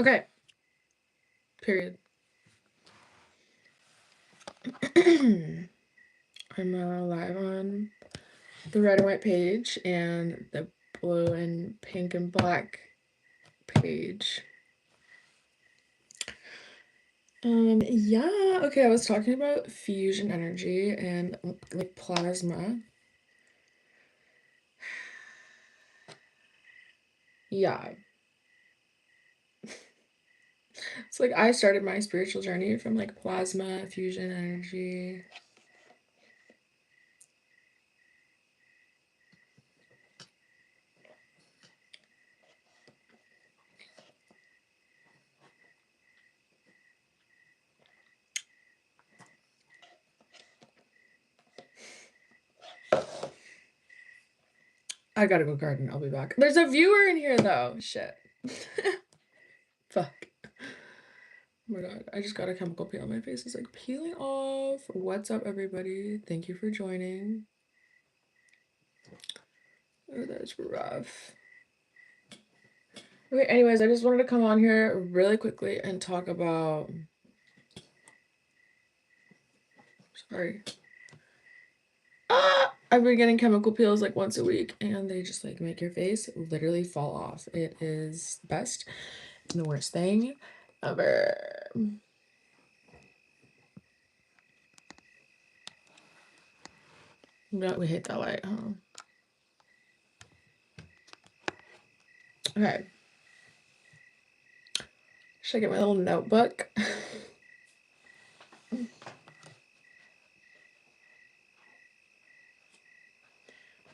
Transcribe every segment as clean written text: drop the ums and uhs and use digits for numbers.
Okay. Period. I'm live on the red and white page and the blue and pink and black page. Yeah, okay, I was talking about fusion energy and like plasma. Yeah. It's like I started my spiritual journey from like plasma, fusion energy. I gotta go garden. I'll be back. There's a viewer in here though. Shit. Fuck. Oh my god, I just got a chemical peel on my face. It's like peeling off. What's up, everybody? Thank you for joining. Oh, that's rough. Okay, anyways, I just wanted to come on here really quickly and talk about... Sorry. I've been getting chemical peels like once a week, and they just like make your face literally fall off. It is the best and the worst thing ever. No, we hate that light, huh? Okay. Should I get my little notebook?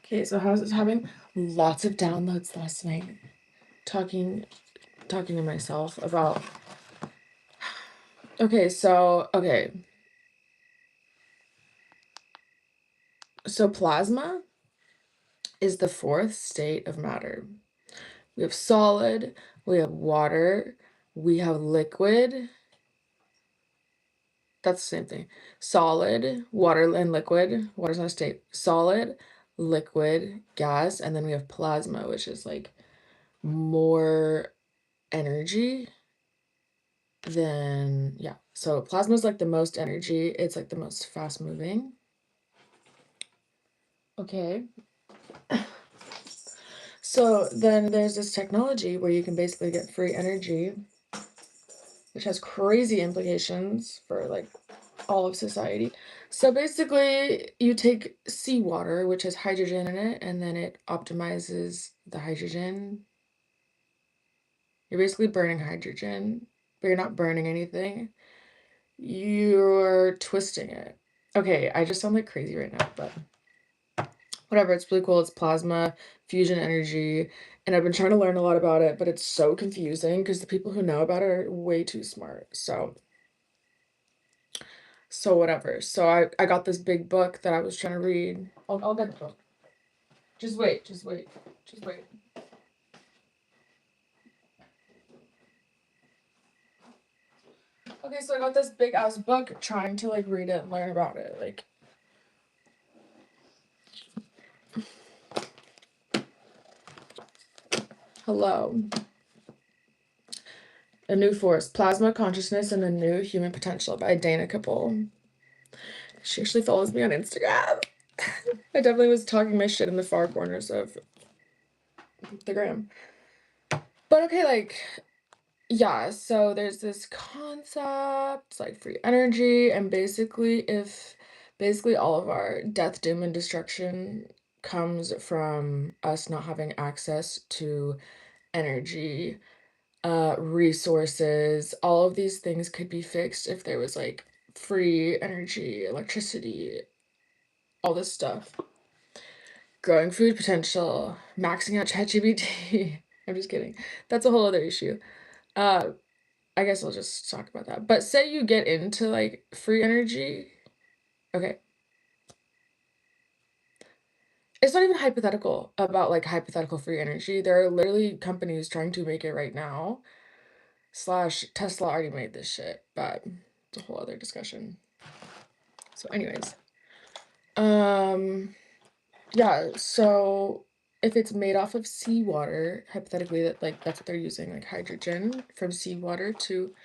Okay, so I was having lots of downloads last night, talking to myself about... Okay, so plasma is the fourth state of matter. We have solid, we have water, we have liquid. That's the same thing. Solid, water, and liquid. Water's not a state. Solid, liquid, gas, and then we have plasma, which is like more energy than, yeah. So plasma is like the most energy. It's like the most fast moving. Okay. So then there's this technology where you can basically get free energy, which has crazy implications for like all of society. So basically you take seawater, which has hydrogen in it, and then it optimizes the hydrogen. You're basically burning hydrogen, but you're not burning anything. You're twisting it. Okay, I just sound like crazy right now, but whatever, it's really cool. It's plasma, fusion energy, and I've been trying to learn a lot about it, but it's so confusing because the people who know about it are way too smart. So whatever. So I got this big book that I was trying to read. I'll get the book. Just wait. Okay, so I got this big ass book trying to like read it and learn about it. Like, hello. A New Force, Plasma Consciousness and the New Human Potential by Dana Kapoor. She actually follows me on Instagram. I definitely was talking my shit in the far corners of the gram. But okay, like, yeah, so there's this concept, like free energy, and basically all of our death, doom, and destruction comes from us not having access to energy, resources. All of these things could be fixed if there was like free energy, electricity, all this stuff. Growing food potential, maxing out ChatGPT. I'm just kidding. That's a whole other issue. I guess I'll just talk about that. But say you get into like free energy. Okay. It's not even hypothetical about like hypothetical free energy. There are literally companies trying to make it right now. / Tesla already made this shit, but it's a whole other discussion. So anyways, yeah, so if it's made off of seawater, hypothetically, that's what they're using, like hydrogen from seawater to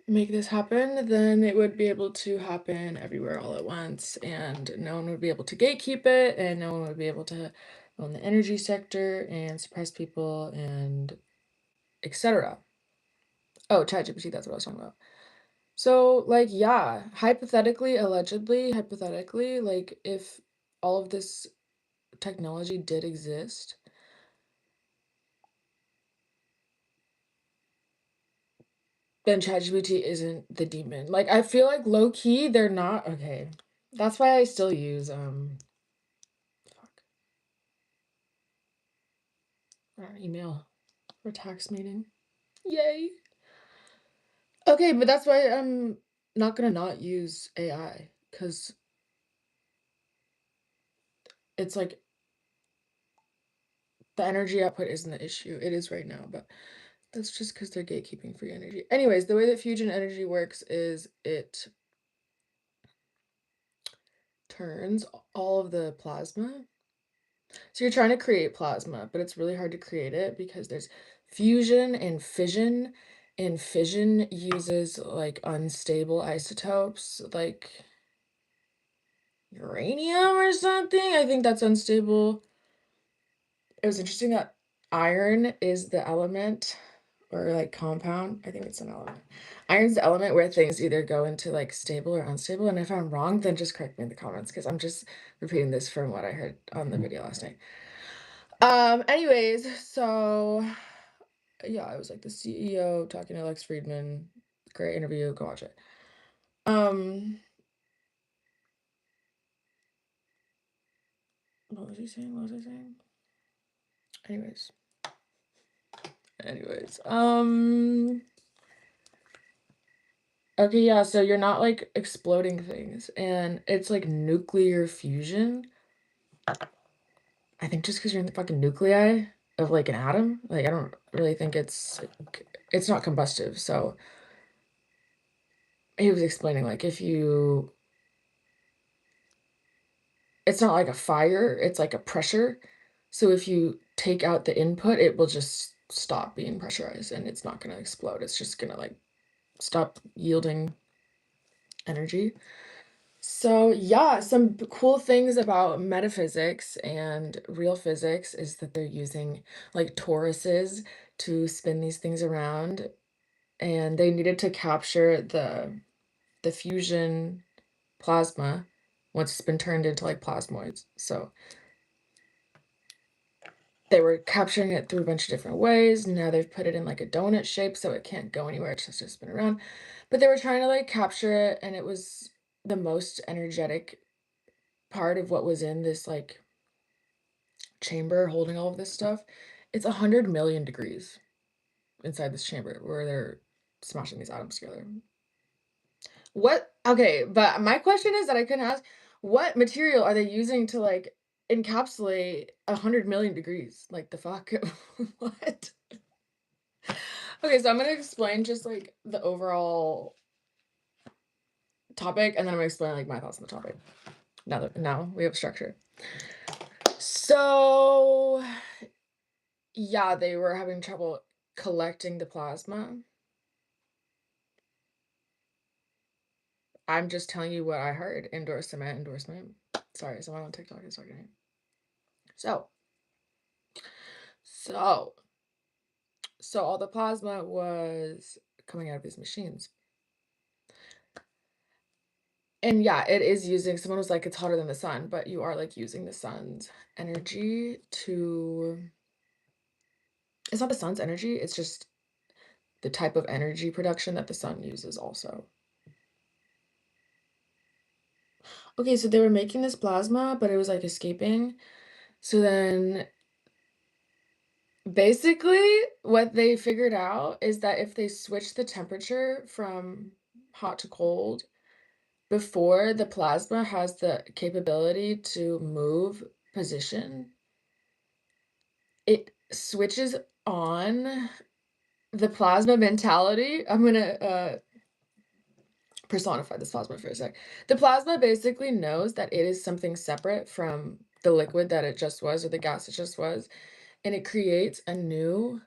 make this happen, then it would be able to happen everywhere all at once, and no one would be able to gatekeep it, and no one would be able to own the energy sector and suppress people and etc. Oh, ChatGPT, that's what I was talking about. So, like, yeah, hypothetically, allegedly, hypothetically, like, if all of this technology did exist, then ChatGPT isn't the demon. Like, I feel like low key, they're not okay. That's why I still use email for tax meeting. Yay. Okay, but that's why I'm not gonna not use AI, because it's like the energy output isn't the issue. It is right now, but that's just because they're gatekeeping free energy. Anyways, the way that fusion energy works is it turns all of the plasma. So you're trying to create plasma, but it's really hard to create it because there's fusion and fission uses like unstable isotopes, like uranium or something. I think that's unstable. It was interesting that iron is the element or like compound. I think it's an element. Iron's the element where things either go into like stable or unstable. And if I'm wrong, then just correct me in the comments, because I'm just repeating this from what I heard on the video last night. Anyways, so yeah, I was like the CEO talking to Lex Friedman. Great interview. Go watch it. What was he saying? What was I saying? Anyways, okay, yeah, so you're not like exploding things, and it's like nuclear fusion. I think just because you're in the fucking nuclei of like an atom, like I don't really think it's not combustive. So he was explaining like if you, it's not like a fire, it's like a pressure. So if you take out the input, it will just stop being pressurized and it's not going to explode. It's just going to like stop yielding energy. So yeah, some cool things about metaphysics and real physics is that they're using like toruses to spin these things around, and they needed to capture the fusion plasma once it's been turned into like plasmoids. So they were capturing it through a bunch of different ways. Now they've put it in like a donut shape so it can't go anywhere. It's just to spin around. But they were trying to like capture it, and it was the most energetic part of what was in this like chamber holding all of this stuff. It's 100 million degrees inside this chamber where they're smashing these atoms together. What? Okay, but my question is that I couldn't ask, what material are they using to like encapsulate 100 million degrees? Like the fuck? What? Okay, so I'm gonna explain just like the overall topic, and then I'm gonna explain like my thoughts on the topic. Now we have structure. So yeah, they were having trouble collecting the plasma. I'm just telling you what I heard. Endorsement. Sorry, someone on TikTok is talking to me. So all the plasma was coming out of these machines. And yeah, it is using, someone was like, it's hotter than the sun, but you are like using the sun's energy to, it's not the sun's energy, it's just the type of energy production that the sun uses also. Okay, so they were making this plasma, but it was like escaping. So then basically what they figured out is that if they switch the temperature from hot to cold before the plasma has the capability to move position, it switches on the plasma mentality. I'm gonna personify this plasma for a sec. The plasma basically knows that it is something separate from the liquid that it just was, or the gas it just was, and it creates a new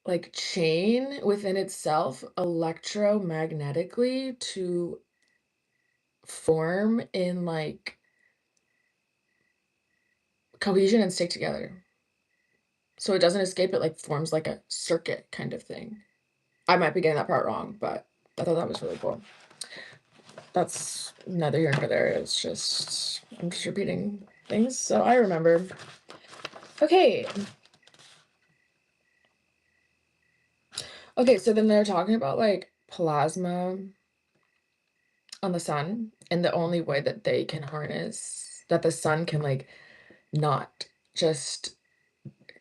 like chain within itself electromagnetically to form in like cohesion and stick together. So it doesn't escape, it like forms like a circuit kind of thing. I might be getting that part wrong, but I thought that was really cool. That's neither here nor there. It's just, I'm just repeating things so I remember. Okay. Okay, so then they're talking about like plasma on the sun, and the only way that they can harness, that the sun can like not just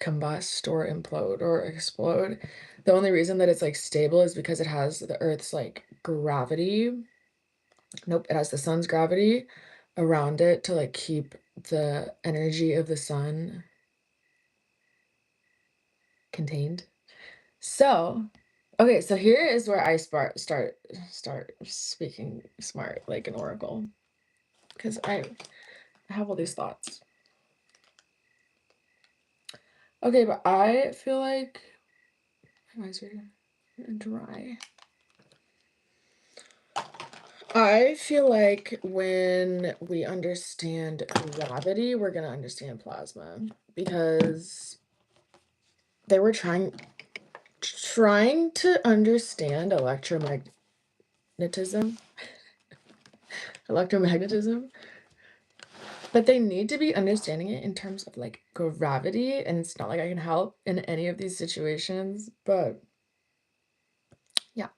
combust or implode or explode. The only reason that it's like stable is because it has the Earth's like gravity. Nope, it has the sun's gravity around it to like keep the energy of the sun contained. So, okay, so here is where I start speaking smart like an oracle, because I have all these thoughts. Okay, but I feel like my eyes are dry. I feel like when we understand gravity, we're gonna understand plasma, because they were trying to understand electromagnetism, but they need to be understanding it in terms of like gravity, and it's not like I can help in any of these situations, but yeah.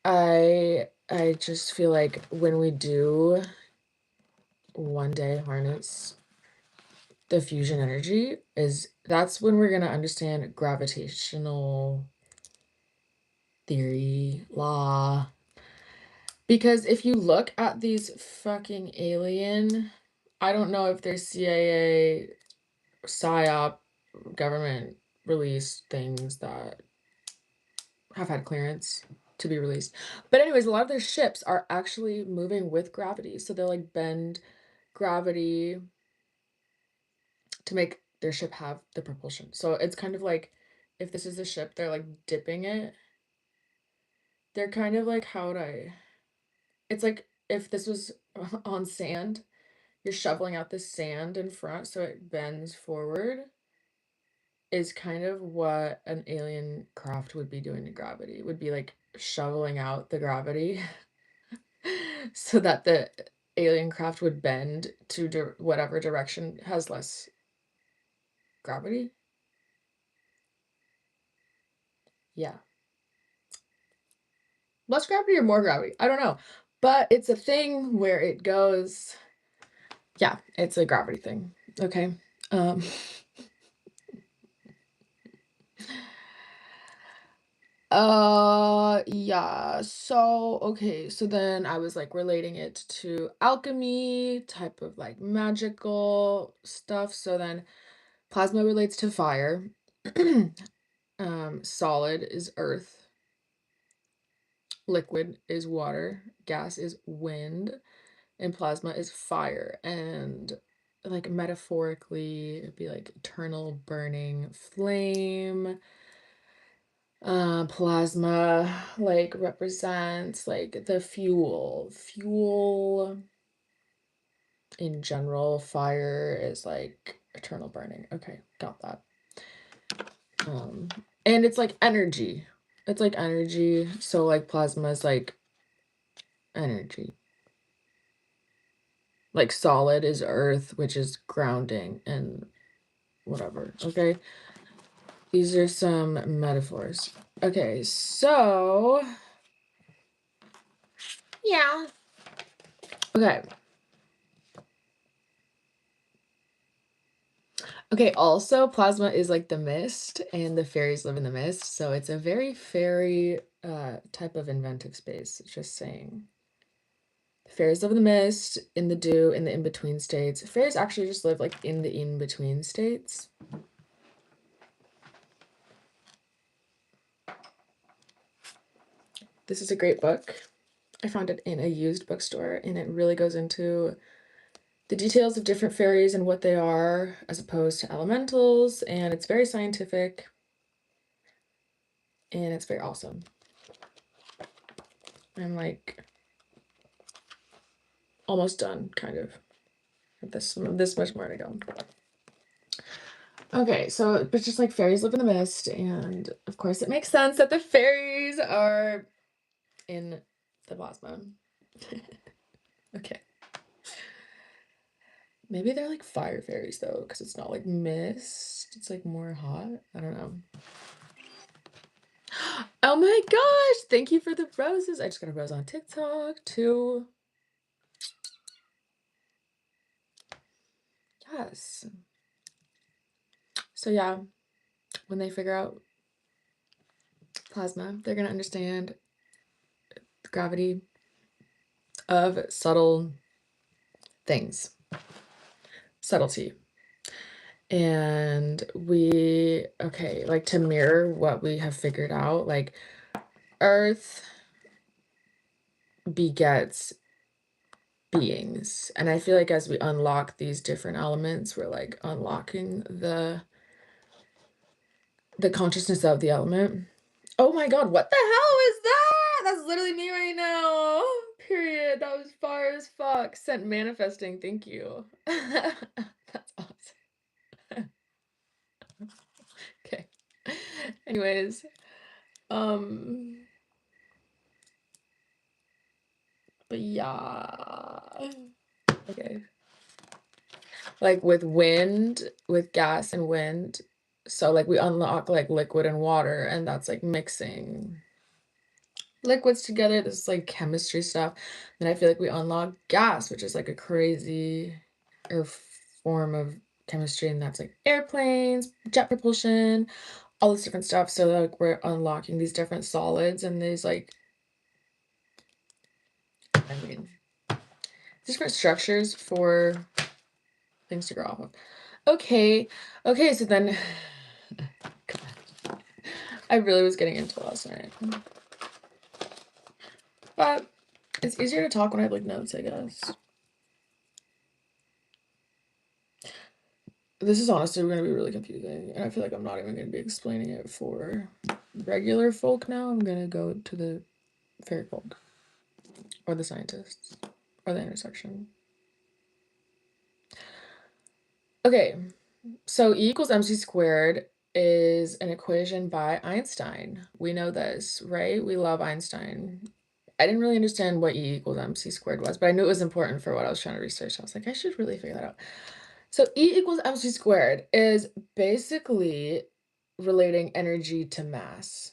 I just feel like when we do one day harness the fusion energy, that's when we're going to understand gravitational theory, law. Because if you look at these fucking alien, I don't know if they're CIA, PSYOP, government released things that have had clearance to be released. But anyways, a lot of their ships are actually moving with gravity. So they'll like bend gravity to make their ship have the propulsion. So it's kind of like, if this is a ship, they're like dipping it. They're kind of like, it's like if this was on sand, you're shoveling out the sand in front so it bends forward, is kind of what an alien craft would be doing to gravity. It would be like shoveling out the gravity so that the alien craft would bend to whatever direction has less gravity. Yeah. Less gravity or more gravity? I don't know. But it's a thing where it goes. Yeah, it's a gravity thing. Okay. Um yeah. So, okay. So then I was like relating it to alchemy, type of like magical stuff. So then plasma relates to fire. Solid is earth, liquid is water, gas is wind, and plasma is fire. And like metaphorically, it'd be like eternal burning flame. Plasma like represents like the fuel in general. Fire is like eternal burning. Okay, got that. And it's like energy. It's like energy. So like plasma is like energy. Like solid is earth, which is grounding and whatever. Okay. These are some metaphors. Okay, so yeah. Okay. Okay, also plasma is like the mist, and the fairies live in the mist, so it's a very fairy type of inventive space, just saying. The fairies live in the mist, in the dew, in the in-between states. Fairies actually just live like in the in-between states. This is a great book. I found it in a used bookstore, and it really goes into the details of different fairies and what they are as opposed to elementals, and it's very scientific and it's very awesome. I'm like almost done, kind of. This much more to go. Okay, so but just like fairies live in the mist, and of course it makes sense that the fairies are in the plasma. Okay. Maybe they're like fire fairies though, because it's not like mist. It's like more hot. I don't know. Oh my gosh! Thank you for the roses. I just got a rose on TikTok too. Yes. So yeah, when they figure out plasma, they're gonna understand the gravity of subtle things. Subtlety. And okay, like to mirror what we have figured out, like Earth begets beings. And I feel like as we unlock these different elements, we're like unlocking the consciousness of the element. Oh my God, what the hell is that? That's literally me right now. Period. That was fire as fuck. Sent manifesting. Thank you. That's awesome. Okay. Anyways, but yeah. Okay. Like with wind, with gas and wind. So like we unlock like liquid and water, and that's like mixing liquids together. This is like chemistry stuff. Then I feel like we unlock gas, which is like a crazy form of chemistry, and that's like airplanes, jet propulsion, all this different stuff. So like we're unlocking these different solids and these like, I mean, different structures for things to grow off of. Okay, so then I really was getting into last night. But it's easier to talk when I have like notes, I guess. This is honestly going to be really confusing, and I feel like I'm not even going to be explaining it for regular folk now. I'm going to go to the fairy folk, or the scientists, or the intersection. Okay, so E equals mc squared is an equation by Einstein. We know this, right? We love Einstein. I didn't really understand what E equals mc squared was, but I knew it was important for what I was trying to research. I was like, I should really figure that out. So E equals mc squared is basically relating energy to mass.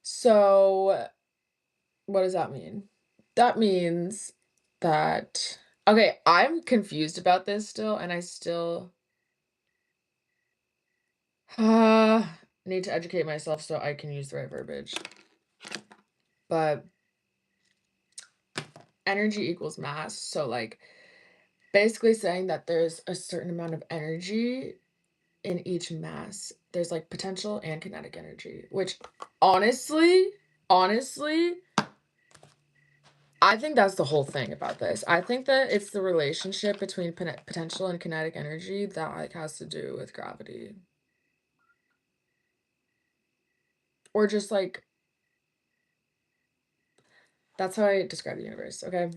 So what does that mean? That means that, okay, I'm confused about this still, and I still need to educate myself so I can use the right verbiage. But energy equals mass. So like basically saying that there's a certain amount of energy in each mass. There's like potential and kinetic energy, which honestly, I think that's the whole thing about this. I think that it's the relationship between potential and kinetic energy that like has to do with gravity. Or just like, that's how I describe the universe, okay?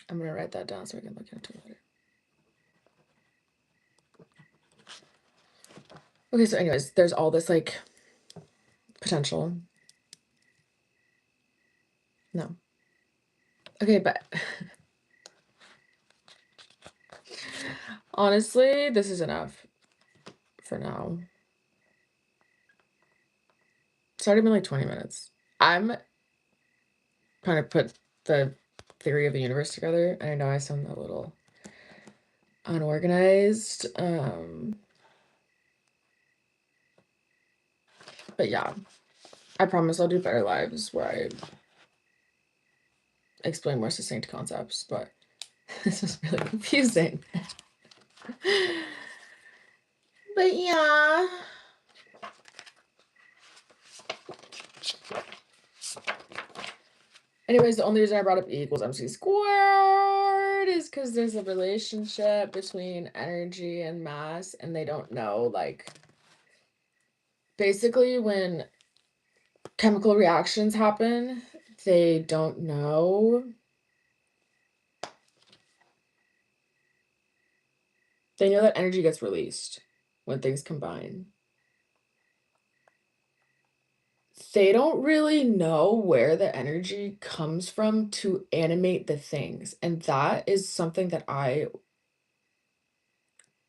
I'm gonna write that down so I can look into it later. Okay, so anyways, there's all this like potential. No. Okay, but honestly, this is enough for now. It's already been like 20 minutes. I'm trying to put the theory of the universe together, and I know I sound a little unorganized. But yeah, I promise I'll do better lives where I explain more succinct concepts, but this is really confusing. But yeah. Anyways, the only reason I brought up E equals MC squared is because there's a relationship between energy and mass, and they don't know, like, basically when chemical reactions happen, they don't know. They know that energy gets released when things combine. They don't really know where the energy comes from to animate the things. And that is something that I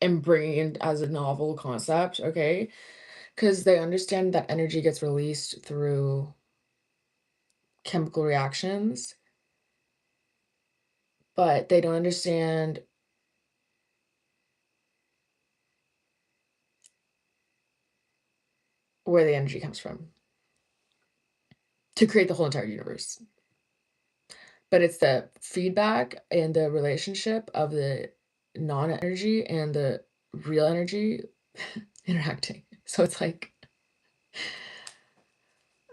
am bringing in as a novel concept, okay? Because they understand that energy gets released through chemical reactions, but they don't understand where the energy comes from to create the whole entire universe. But it's the feedback and the relationship of the non-energy and the real energy interacting. So it's like,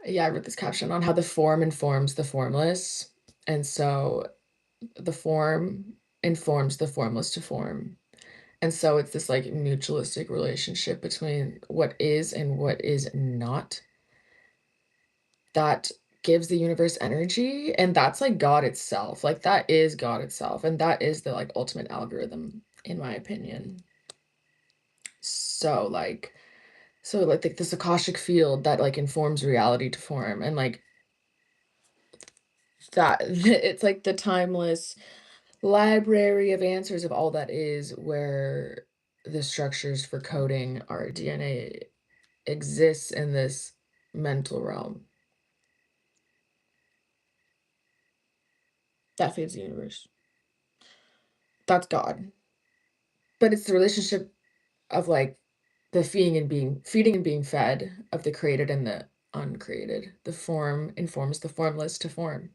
yeah, I wrote this caption on how the form informs the formless. And so the form informs the formless to form. And so it's this like mutualistic relationship between what is and what is not that gives the universe energy. And that's like God itself. Like that is God itself. And that is the like ultimate algorithm, in my opinion. So like this Akashic field that like informs reality to form, and like that it's like the timeless library of answers of all that is, where the structures for coding our DNA exists in this mental realm that feeds the universe. That's God. But it's the relationship of like the feeding and being fed of the created and the uncreated. The form informs the formless to form.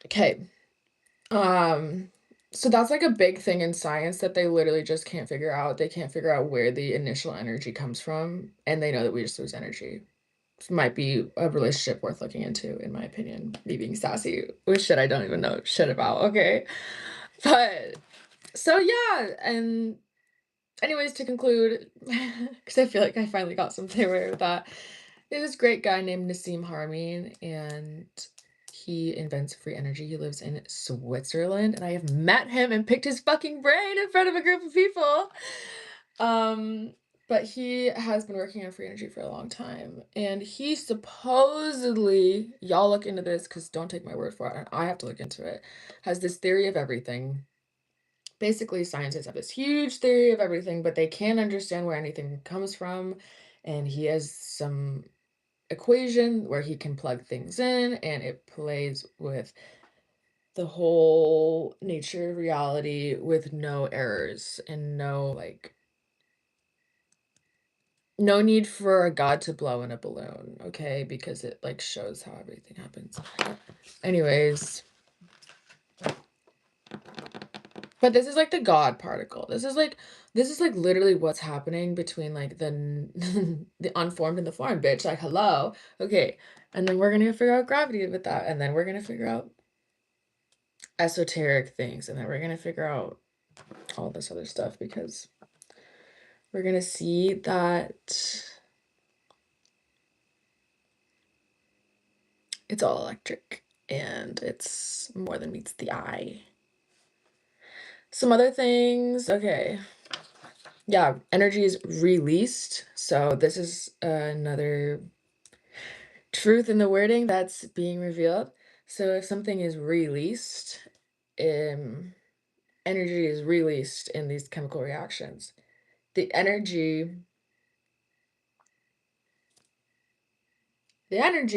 Okay. So that's like a big thing in science that they literally just can't figure out. They can't figure out where the initial energy comes from, and they know that we just lose energy. This might be a relationship worth looking into, in my opinion. Me being sassy with shit I don't even know shit about, okay? But so yeah, and anyways, to conclude, because I feel like I finally got something away with that. There's this great guy named Nassim Haramein, and he invents free energy. He lives in Switzerland, and I have met him and picked his fucking brain in front of a group of people. But he has been working on free energy for a long time, and he supposedly, y'all look into this because don't take my word for it, and I have to look into it, has this theory of everything. Basically, scientists have this huge theory of everything, but they can't understand where anything comes from, and he has some equation where he can plug things in, and it plays with the whole nature of reality with no errors and no need for a god to blow in a balloon, okay? Because it like shows how everything happens. Anyways, but this is like the God particle. This is like literally what's happening between like the the unformed and the formed, bitch. Like, hello. Okay. And then we're gonna figure out gravity with that. And then we're gonna figure out esoteric things. And then we're gonna figure out all this other stuff, because we're gonna see that it's all electric and it's more than meets the eye. Some other things. Okay. Yeah, energy is released. So this is another truth in the wording that's being revealed. So if something is released, energy is released in these chemical reactions. The energy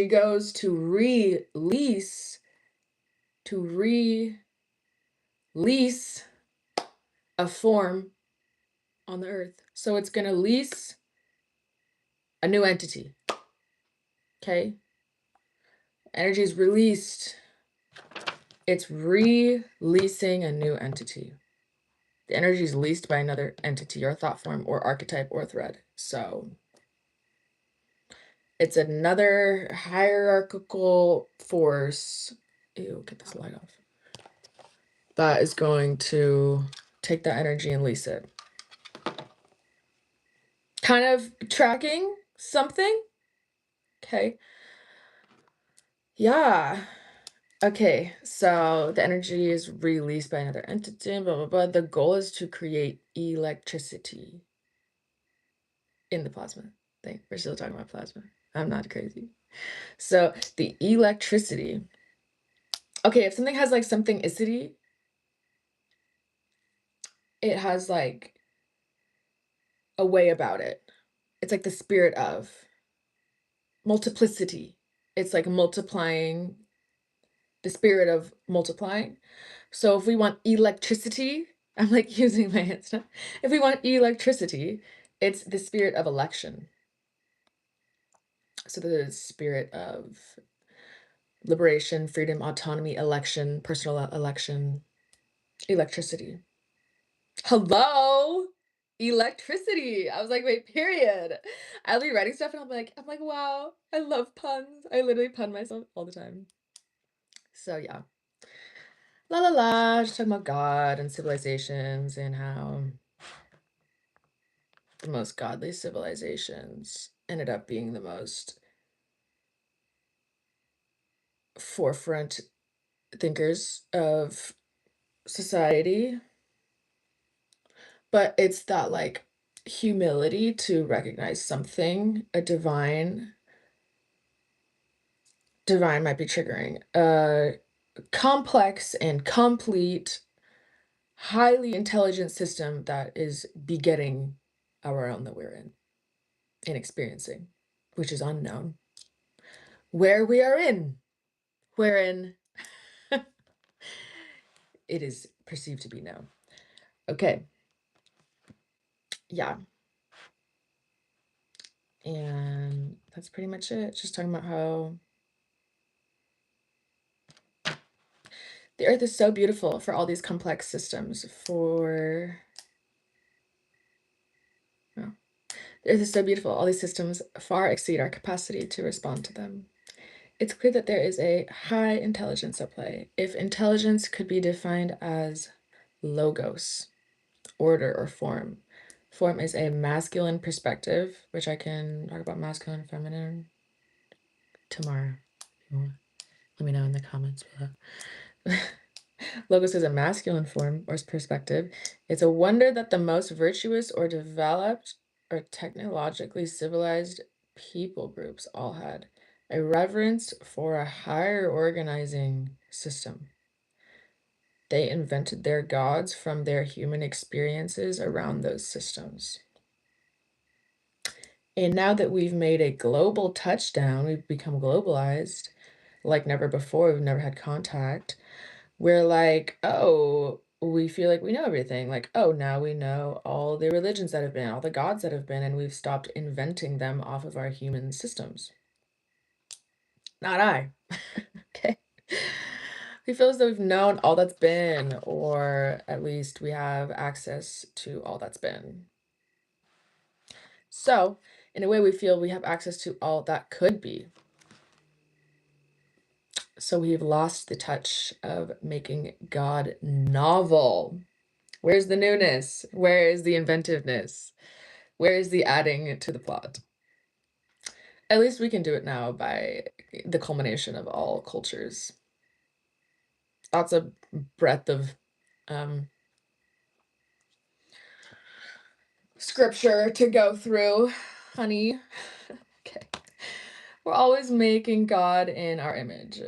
goes to release a form on the earth. So it's going to lease a new entity. Okay? Energy is released. It's releasing a new entity. The energy is leased by another entity or thought form or archetype or thread. So It's another hierarchical force. Ew, get this light off. That is going to take that energy and lease it. Kind of tracking something? Okay. Yeah. Okay, so the energy is released by another entity, blah, blah, blah. The goal is to create electricity in the plasma thing. We're still talking about plasma. I'm not crazy. So the electricity. Okay, if something has like something icity, it has like a way about it. It's like the spirit of multiplicity. It's like multiplying, the spirit of multiplying. So if we want electricity, I'm like using my hands now. If we want electricity, it's the spirit of election. So the spirit of liberation, freedom, autonomy, election, personal election, electricity. Hello, electricity. I was like, wait, period. I'll be writing stuff and I'm like, wow, I love puns. I literally pun myself all the time. So yeah. La la la, just talking about God and civilizations and how the most godly civilizations ended up being the most forefront thinkers of society. But it's that like humility to recognize something, a divine might be triggering, a complex and complete, highly intelligent system that is begetting our own that we're in and experiencing, which is unknown. Where we are in, wherein it is perceived to be known. Okay. Yeah. And that's pretty much it. Just talking about how the earth is so beautiful for all these complex systems. The earth is so beautiful. All these systems far exceed our capacity to respond to them. It's clear that there is a high intelligence at play. If intelligence could be defined as logos, order or form. Form is a masculine perspective, which I can talk about masculine and feminine tomorrow. Let me know in the comments below. Logos is a masculine form or perspective. It's a wonder that the most virtuous or developed or technologically civilized people groups all had a reverence for a higher organizing system. They invented their gods from their human experiences around those systems. And now that we've made a global touchdown, we've become globalized like never before. We've never had contact. We're like, oh, we feel like we know everything. Like, oh, now we know all the religions that have been, all the gods that have been, and we've stopped inventing them off of our human systems. Not I. Okay. We feel as though we've known all that's been, or at least we have access to all that's been. So, in a way, we feel we have access to all that could be. So we've lost the touch of making God novel. Where's the newness? Where is the inventiveness? Where is the adding to the plot? At least we can do it now by the culmination of all cultures. Lots of breadth of scripture to go through, honey. Okay. We're always making God in our image.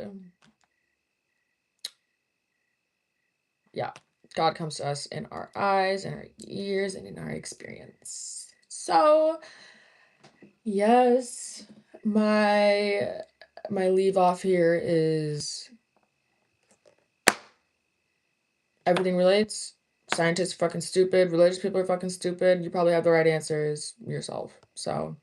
Yeah. God comes to us in our eyes, in our ears, and in our experience. So, yes, my leave off here is everything relates. Scientists are fucking stupid. Religious people are fucking stupid. You probably have the right answers yourself. So,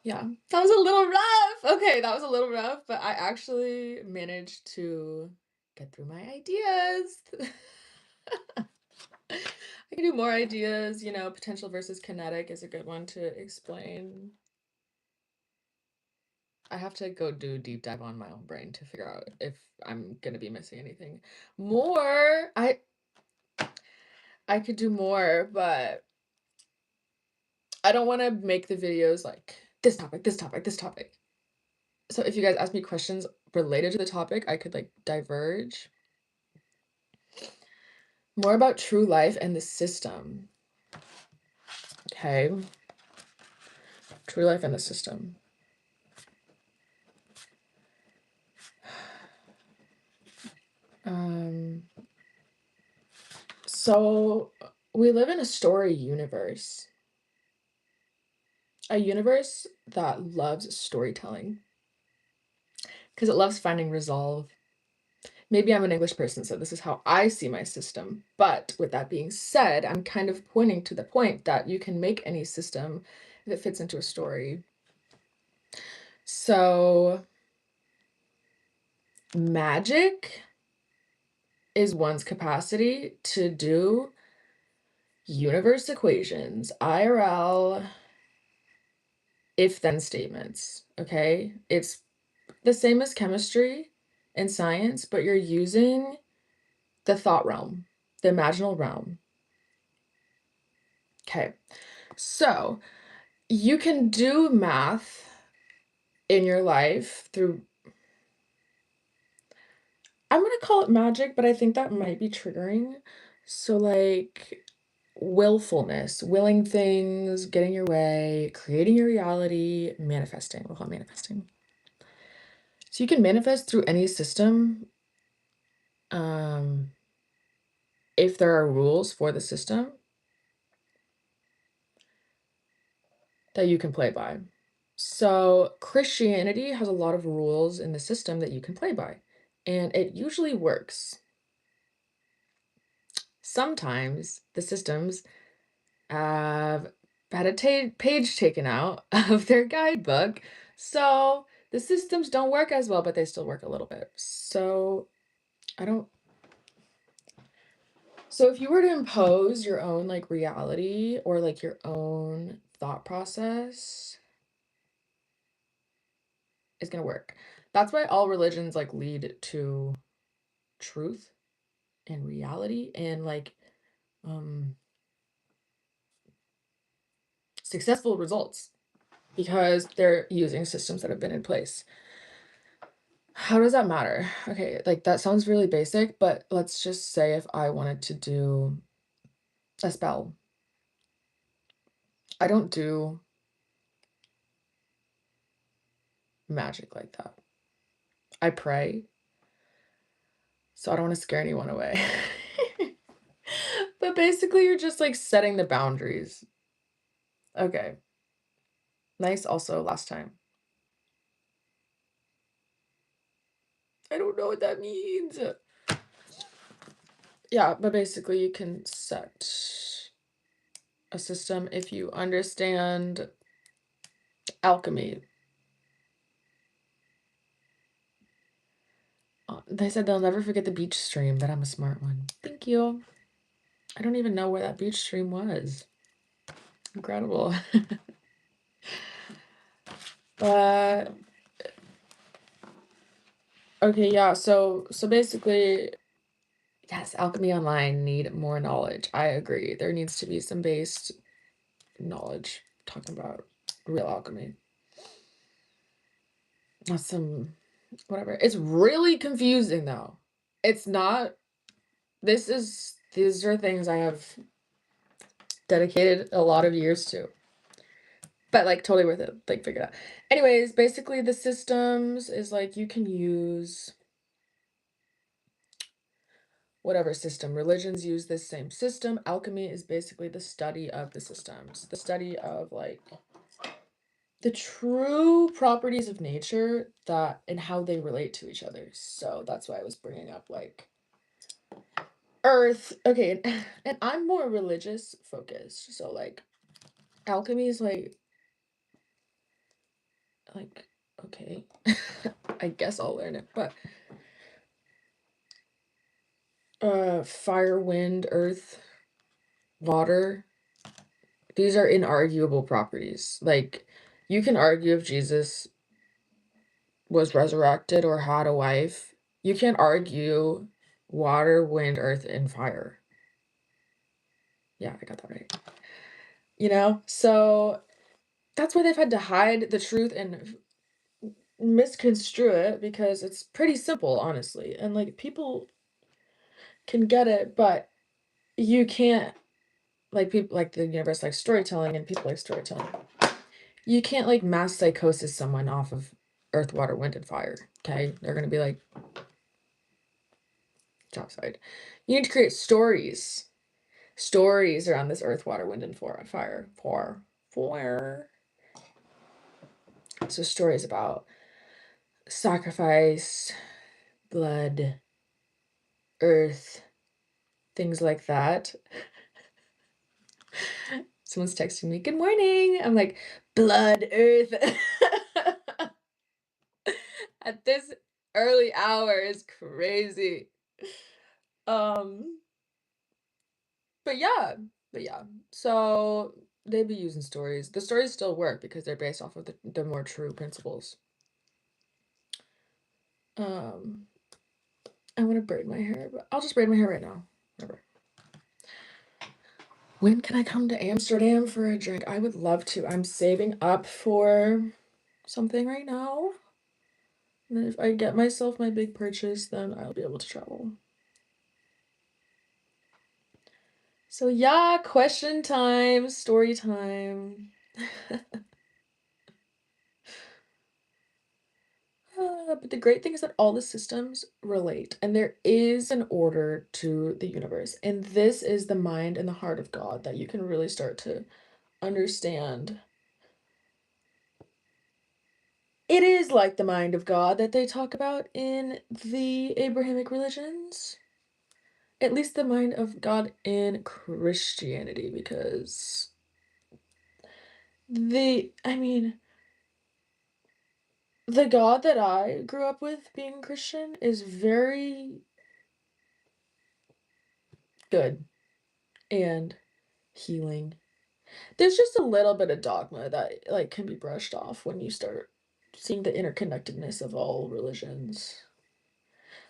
yeah, that was a little rough. Okay, that was a little rough, but I actually managed to get through my ideas. I can do more ideas, you know, potential versus kinetic is a good one to explain. I have to go do a deep dive on my own brain to figure out if I'm gonna be missing anything. More, I could do more, but I don't want to make the videos like this topic, this topic, this topic. So if you guys ask me questions related to the topic, I could like diverge. More about true life and the system. Okay. True life and the system. So we live in a story universe. A universe that loves storytelling. Because it loves finding resolve. Maybe I'm an English person, so this is how I see my system. But with that being said, I'm kind of pointing to the point that you can make any system if it fits into a story. So magic is one's capacity to do universe equations, IRL, if-then statements, okay? It's the same as chemistry and science, but you're using the thought realm, the imaginal realm. Okay, so you can do math in your life through, I'm going to call it magic, but I think that might be triggering. So like willfulness, willing things, getting your way, creating your reality, manifesting. We'll call it manifesting. So you can manifest through any system if there are rules for the system that you can play by. So Christianity has a lot of rules in the system that you can play by, and it usually works. Sometimes the systems have had a page taken out of their guidebook, so the systems don't work as well, but they still work a little bit. So if you were to impose your own like reality or like your own thought process, it's gonna work. That's why all religions like lead to truth and reality and like successful results because they're using systems that have been in place. How does that matter? Okay, like that sounds really basic, but let's just say if I wanted to do a spell, I don't do magic like that. I pray, so I don't want to scare anyone away. But basically, you're just like setting the boundaries. Okay. Nice also last time. I don't know what that means. Yeah, but basically you can set a system if you understand alchemy. They said they'll never forget the beach stream, that I'm a smart one. Thank you. I don't even know where that beach stream was. Incredible. But okay, yeah, so basically, yes, alchemy online need more knowledge. I agree. There needs to be some based knowledge talking about real alchemy. Not some whatever. It's really confusing though. It's not, these are things I have dedicated a lot of years to. But like totally worth it. Like figure it out. Anyways, basically the systems is like you can use whatever system. Religions use this same system. Alchemy is basically the study of the systems. The study of like the true properties of nature that and how they relate to each other. So that's why I was bringing up like Earth. Okay, and I'm more religious focused. So like alchemy is like okay. I guess I'll learn it, but fire, wind, earth, water, these are inarguable properties. Like, you can argue if Jesus was resurrected or had a wife. You can't argue water, wind, earth, and fire. Yeah, I got that right. You know? So that's why they've had to hide the truth and misconstrue it, because it's pretty simple, honestly. And like, people can get it, but you can't, like, people like the universe like storytelling and people like storytelling. You can't like mass psychosis someone off of earth, water, wind, and fire. Okay? They're gonna be like topside. You need to create stories. Stories around this earth, water, wind, and fire. So stories about sacrifice, blood, earth, things like that. Someone's texting me, "Good morning." I'm like, blood, earth. At this early hour is crazy. Um, but yeah, So they'd be using stories. The stories still work because they're based off of the more true principles. I want to braid my hair, but I'll just braid my hair right now. Whatever. When can I come to Amsterdam for a drink? I would love to. I'm saving up for something right now. And then if I get myself my big purchase, then I'll be able to travel. So yeah, question time, story time. But the great thing is that all the systems relate, and there is an order to the universe. And this is the mind and the heart of God that you can really start to understand. It is like the mind of God that they talk about in the Abrahamic religions. At least the mind of God in Christianity, because I mean, the God that I grew up with being Christian is very good and healing. There's just a little bit of dogma that like can be brushed off when you start seeing the interconnectedness of all religions.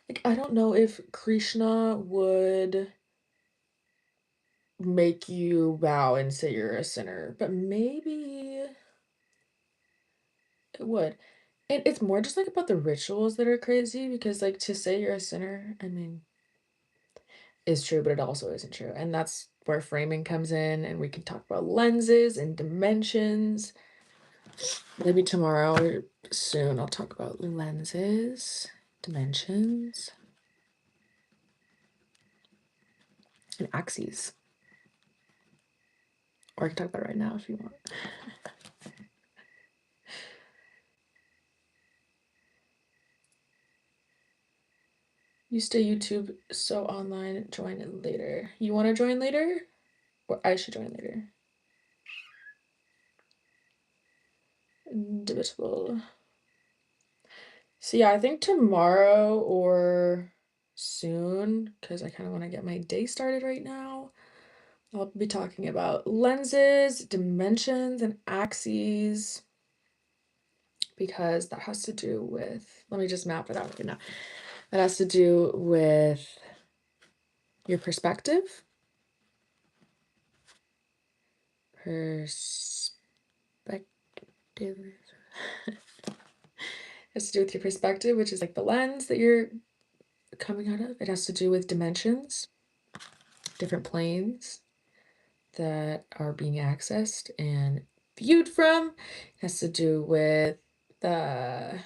Like, I don't know if Krishna would make you bow and say you're a sinner, but maybe it would. And it's more just like about the rituals that are crazy, because like to say you're a sinner, I mean, is true, but it also isn't true. And that's where framing comes in, and we can talk about lenses and dimensions. Maybe tomorrow or soon I'll talk about lenses, dimensions, and axes. Or I can talk about it right now if you want. You stay YouTube so online, join it later. You want to join later? Or I should join later. Debatable. So yeah, I think tomorrow or soon, because I kind of want to get my day started right now, I'll be talking about lenses, dimensions, and axes, because that has to do with, let me just map it out right now. That has to do with your perspective. Has to do with your perspective, which is like the lens that you're coming out of. It has to do with dimensions, different planes that are being accessed and viewed from. It has to do with the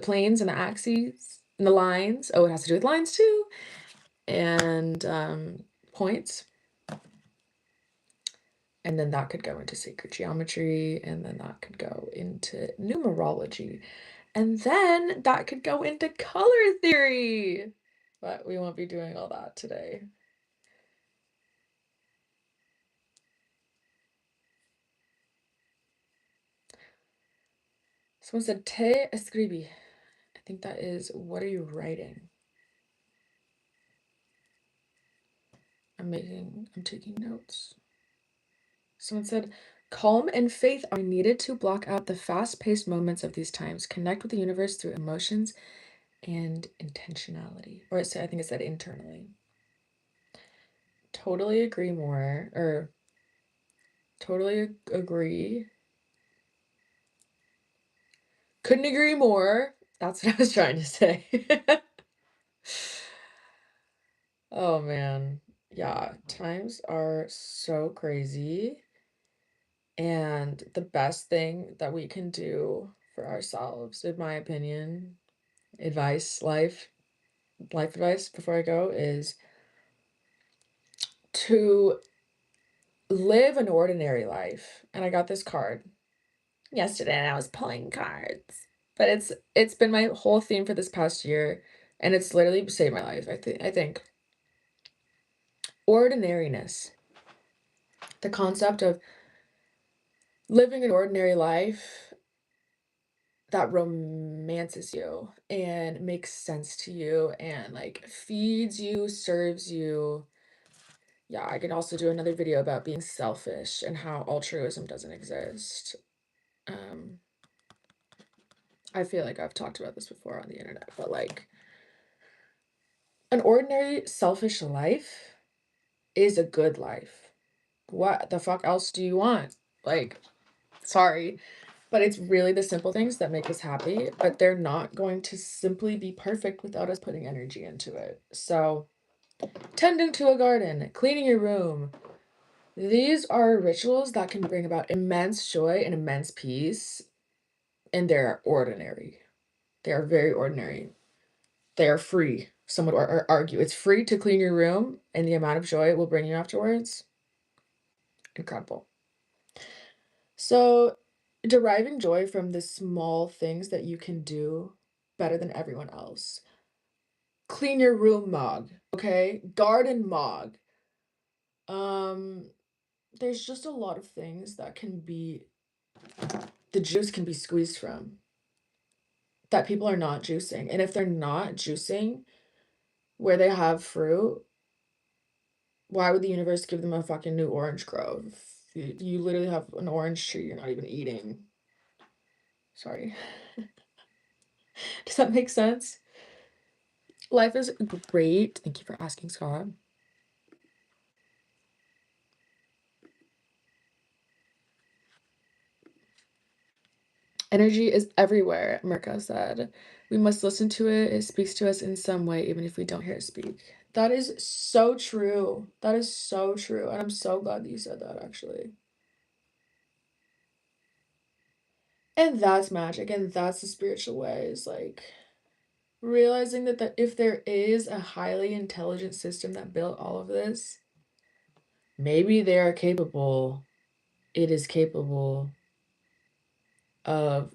planes and the axes and the lines. Oh, it has to do with lines too. And points. And then that could go into sacred geometry, and then that could go into numerology. And then that could go into color theory. But we won't be doing all that today. Someone said, "Te escribi." I think that is, what are you writing? I'm taking notes. Someone said, calm and faith are needed to block out the fast-paced moments of these times. Connect with the universe through emotions and intentionality. Or I think it said internally. Totally agree more. Or totally agree. Couldn't agree more. That's what I was trying to say. Oh man. Yeah, times are so crazy. And the best thing that we can do for ourselves, in my opinion, life advice before I go, is to live an ordinary life. And I got this card yesterday and I was pulling cards. But it's been my whole theme for this past year, and it's literally saved my life, I think. Ordinariness. The concept of living an ordinary life that romances you and makes sense to you and like feeds you, serves you. Yeah, I can also do another video about being selfish and how altruism doesn't exist. I feel like I've talked about this before on the internet, but like an ordinary selfish life is a good life. What the fuck else do you want? Like, sorry, but it's really the simple things that make us happy, but they're not going to simply be perfect without us putting energy into it. So, tending to a garden, cleaning your room, these are rituals that can bring about immense joy and immense peace, and they're ordinary. They are very ordinary. They are free. Some would argue it's free to clean your room, and the amount of joy it will bring you afterwards, incredible. So, deriving joy from the small things that you can do better than everyone else. Clean your room, Mog, okay? Garden, Mog. There's just a lot of things that the juice can be squeezed from that people are not juicing. And if they're not juicing where they have fruit, why would the universe give them a fucking new orange grove? You literally have an orange tree you're not even eating. Sorry. Does that make sense? Life is great. Thank you for asking, Scott. Energy is everywhere, Mirka said. We must listen to it. It speaks to us in some way, even if we don't hear it speak. That is so true. That is so true. And I'm so glad that you said that, actually. And that's magic. And that's the spiritual way, is like realizing that if there is a highly intelligent system that built all of this, maybe they are capable, it is capable of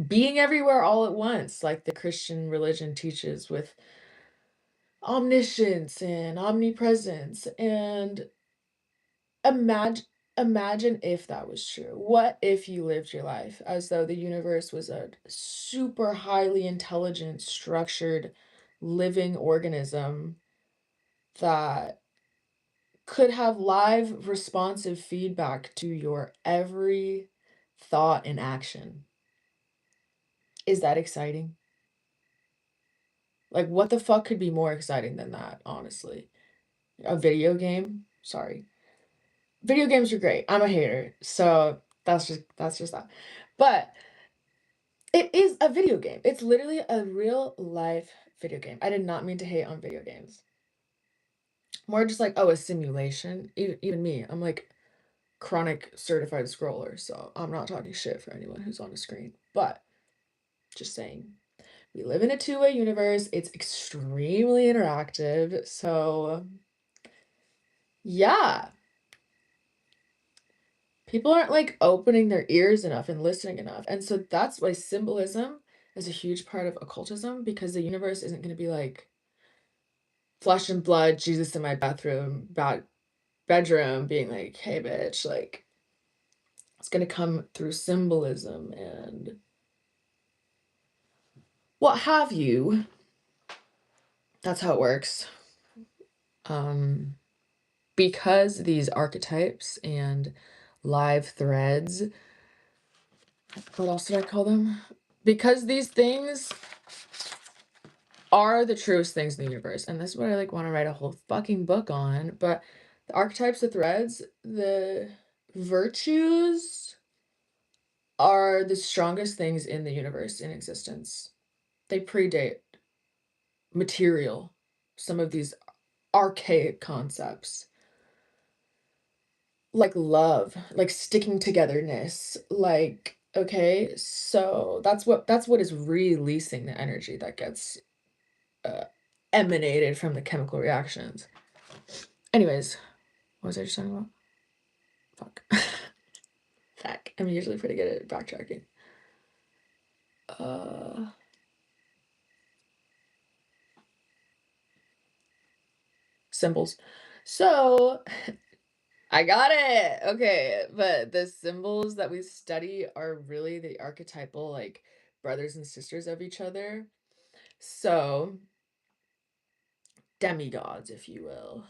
being everywhere all at once, like the Christian religion teaches, with omniscience and omnipresence. And imagine if that was true. What if you lived your life as though the universe was a super highly intelligent, structured, living organism that could have live responsive feedback to your every thought and action? Is that exciting? Like, what the fuck could be more exciting than that, honestly? A video game? Sorry. Video games are great. I'm a hater, so that's just that. But it is a video game. It's literally a real life video game. I did not mean to hate on video games. More just like, oh, a simulation. Even me, I'm like chronic certified scroller, so I'm not talking shit for anyone who's on a screen. But just saying, we live in a two-way universe. It's extremely interactive. So yeah, people aren't like opening their ears enough and listening enough. And so that's why symbolism is a huge part of occultism, because the universe isn't going to be like flesh and blood, Jesus in my bedroom being like, hey, bitch, like it's going to come through symbolism and what have you. That's how it works. Because these archetypes and live threads, what else did I call them? Because these things are the truest things in the universe, and this is what I like want to write a whole fucking book on. But the archetypes, the threads, the virtues are the strongest things in the universe in existence. They predate material, some of these archaic concepts, like love, like sticking togetherness, like, okay, so that's what is releasing the energy that gets emanated from the chemical reactions. Anyways, what was I just talking about? Fuck. Fuck. I'm usually pretty good at backtracking. Symbols. So I got it. Okay, but the symbols that we study are really the archetypal, like, brothers and sisters of each other. So demigods, if you will.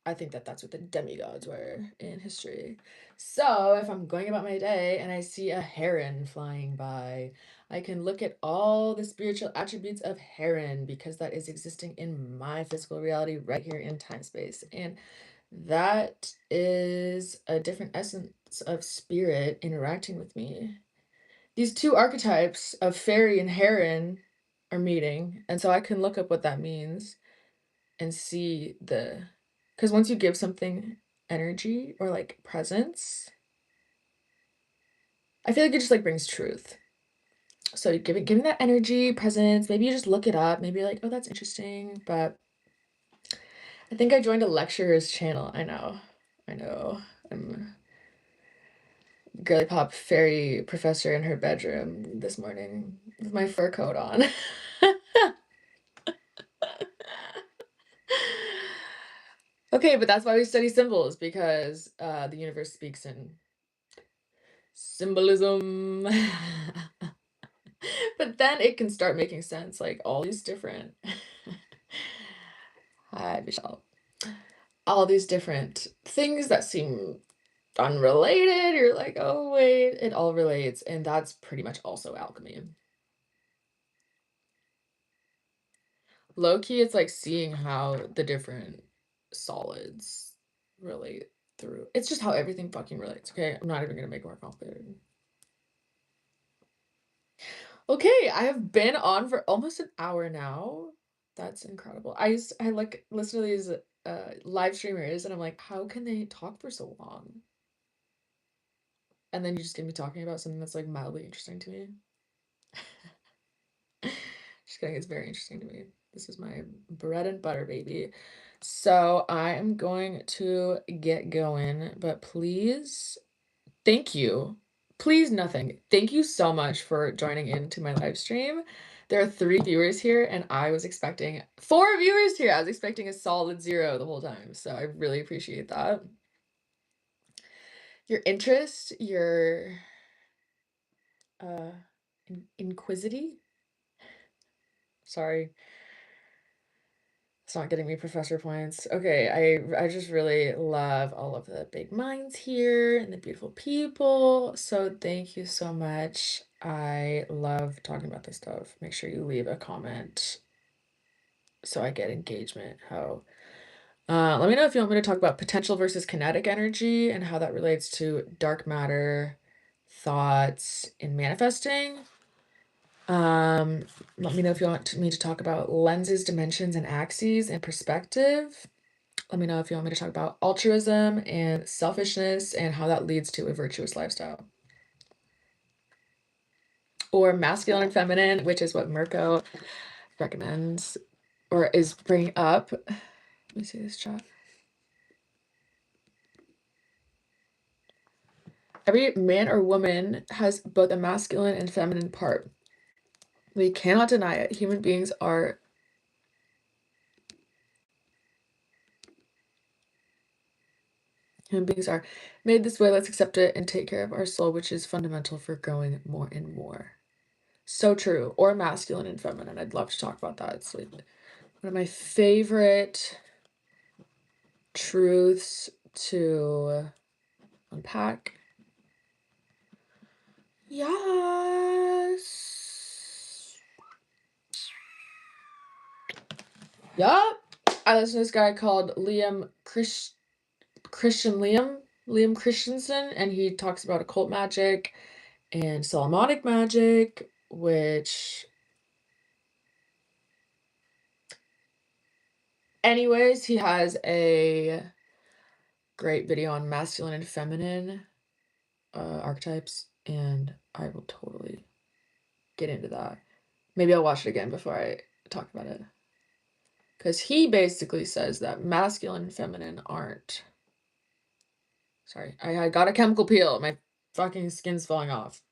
I think that that's what the demigods were in history. So if I'm going about my day and I see a heron flying by, I can look at all the spiritual attributes of heron because that is existing in my physical reality right here in time space. And that is a different essence of spirit interacting with me. These two archetypes of fairy and heron are meeting, and so I can look up what that means and see because once you give something energy or like presence, I feel like it just like brings truth. So you giving that energy, presence, maybe you just look it up, maybe you're like, oh, that's interesting. But I think I joined a lecturer's channel. I know. I'm a girly pop fairy professor in her bedroom this morning with my fur coat on. Okay, but that's why we study symbols, because the universe speaks in symbolism. But then it can start making sense, like all these different hi Michelle, all these different things that seem unrelated, you're like, oh wait, it all relates. And that's pretty much also alchemy. Low-key, it's like seeing how the different solids relate through. It's just how everything fucking relates. Okay, I'm not even gonna make it more complicated. Okay, I have been on for almost an hour now. That's incredible. I like listen to these live streamers and I'm like, how can they talk for so long? And then you just get me talking about something that's like mildly interesting to me. Just kidding, it's very interesting to me. This is my bread and butter, baby. So I am going to get going, but please, thank you. Please, nothing. Thank you so much for joining into my live stream. There are 3 viewers here, and I was expecting 4 viewers here. I was expecting a solid 0 the whole time. So I really appreciate that. Your interest, your inquisity. Sorry. It's not getting me professor points. Okay, I just really love all of the big minds here and the beautiful people. So thank you so much. I love talking about this stuff. Make sure you leave a comment so I get engagement. Let me know if you want me to talk about potential versus kinetic energy and how that relates to dark matter, thoughts, and manifesting. Let me know if you want me to talk about lenses, dimensions, and axes and perspective. Let me know if you want me to talk about altruism and selfishness and how that leads to a virtuous lifestyle. Or masculine and feminine, which is what Mirko recommends or is bringing up. Let me see this chat. Every man or woman has both a masculine and feminine part. We cannot deny it. Human beings are made this way. Let's accept it and take care of our soul, which is fundamental for growing more and more. So true. Or masculine and feminine. I'd love to talk about that. It's like one of my favorite truths to unpack. Yes. Yup. I listened to this guy called Liam Christensen, and he talks about occult magic and Solomonic magic, which, anyways, he has a great video on masculine and feminine archetypes, and I will totally get into that. Maybe I'll watch it again before I talk about it. Because he basically says that masculine and feminine aren't... Sorry, I got a chemical peel. My fucking skin's falling off.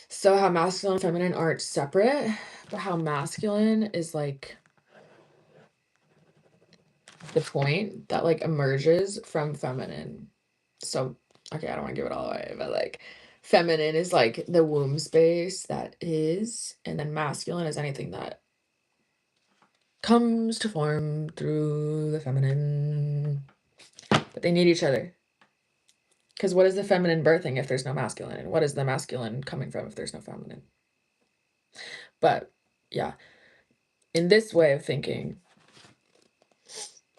So how masculine and feminine aren't separate, but how masculine is like the point that like emerges from feminine. So, okay, I don't want to give it all away, but like feminine is like the womb space that is, and then masculine is anything that comes to form through the feminine. But they need each other. Because what is the feminine birthing if there's no masculine? And what is the masculine coming from if there's no feminine? But yeah, in this way of thinking,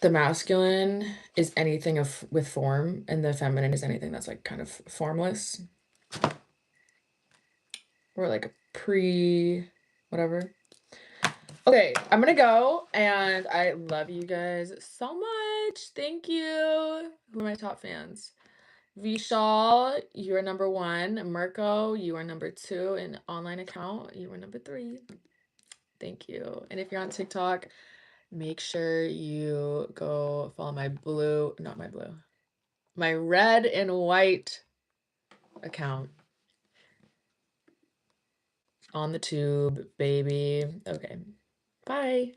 the masculine is anything with form, and the feminine is anything that's like kind of formless. Or like whatever. Okay, I'm gonna go, and I love you guys so much. Thank you. Who are my top fans? Vishal, you are number 1. Mirko, you are number 2. And online account, you are number 3. Thank you. And if you're on TikTok, make sure you go follow my red and white account. On the tube, baby. Okay. Bye.